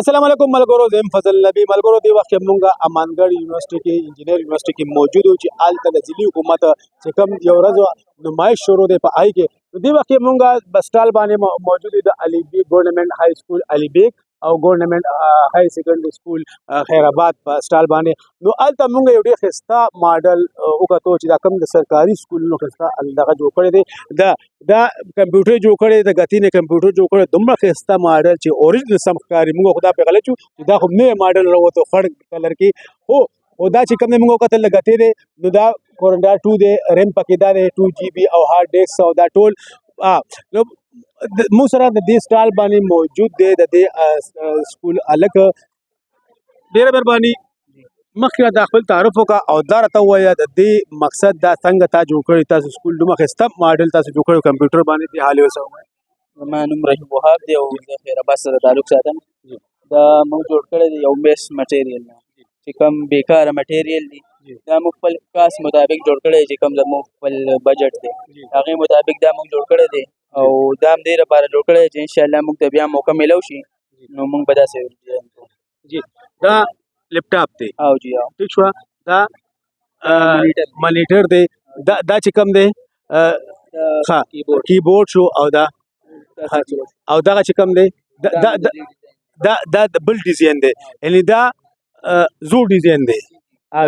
अस्सलाम वालेकुम मलगोरो ज़ेम फजल नबी मलगोरो दी वक्त मुंगा अमानगढ़ यूनिवर्सिटी के इंजीनियर यूनिवर्सिटी की मौजूद हो आल तक जिली हुकूमत चिकम यौरज नुमाइश शुरू दे पाई के दी वक्त मुंगा बस्टाल बाने मौजूद द Ali Beg government high school Ali Beg और government high secondary school Khairabad बस्टाल बाने नो आल तक मुंगा योडी खस्ता मॉडल उकतो चिदा कम द सरकारी स्कूल नो खस्ता अल्लाह जो करे दे द कंप्यूटर जो करे द गति ने कंप्यूटर जो करे दुम्बा खस्ता मॉडल ची ओरिजिनल समकारी मुंगा खुदा पे गलचू दा खु ने मॉडल रहो तो खड़ कलर की हो ओदा ची कम ने मुंगा कतल गते दे नुदा कोरंडा 2 दे रैम पकेदा दे 2 GB और हार्ड डिस्क सौदा टोल लो मुसरा द स्टाइल बानी मौजूद दे स्कूल अलग ډیره مهرباني مخکې د خپل تعارف وکړه او دا راته ووایه د دې مقصد دا څنګه تا جوړ کړی تاسو سکول دومره ښایسته ماډل تاسو جوړ کړی کمپیوټر باندې دې حال یې ورسره ووایه. زما نوم رحیم وهاب دی او زه خیرآباد سره تعلق ساتم. دا موږ جوړ کړی دی یو میس مټیریل نه چې کوم بیکاره مټیریل دی دا موږ خپل کاس مطابق جوړ کړی چې کوم زموږ خپل بجټ دی هغې مطابق دا موږ جوړ کړی دی او دا هم دې لپاره جوړ کړی چې انشاءالله موږ ته بیا موقع میلو شي نو موږ به داسې جی دا لپټاپ دی او جی او ٹھیک شو دا مانیټر دی دا چې کوم دی ها کیبورډ شو او دا چې کوم دی دا بل ډیزاین دی یعنی دا زوړ ډیزاین دی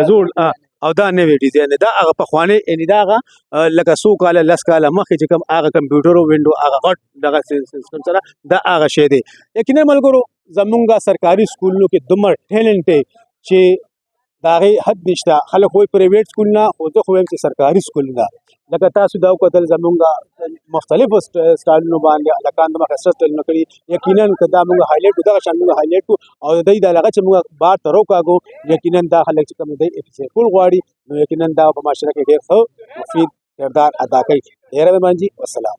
زوړ او دا نوی ډیزاین دی دا هغه پخوانی یعنی دا هغه لکه څو کاله لس کاله مخکې چې کوم هغه کمپیوټر او وینډو هغه غټ دغه سیستم سره دا هغه شی دی. یقینا ملګرو زمونږ سرکاري سکولونو کې دومره ټیلنټ دی چې د هغې حد نشته. خلک وایي پرایویټ سکول نه خو زه خو وایم چې سرکاري سکول نه لکه تاسو دا وکتل زمونږ مختلفو سټایلونو باندې هلکان دومره ښایسته سټایلونه کړي یقینا که دا مونږ هایلایټ کړو دغه شان مونږ هایلایټ کړو او د دوی دا هغه چې مونږ بار ته راوکاږو یقینا دا خلک چې کوم دی اپریشیټ کول غواړي نو یقینا دا په معاشره کې ډېر ښه مفید کردار ادا کوي. ډېره مهرباني والسلام.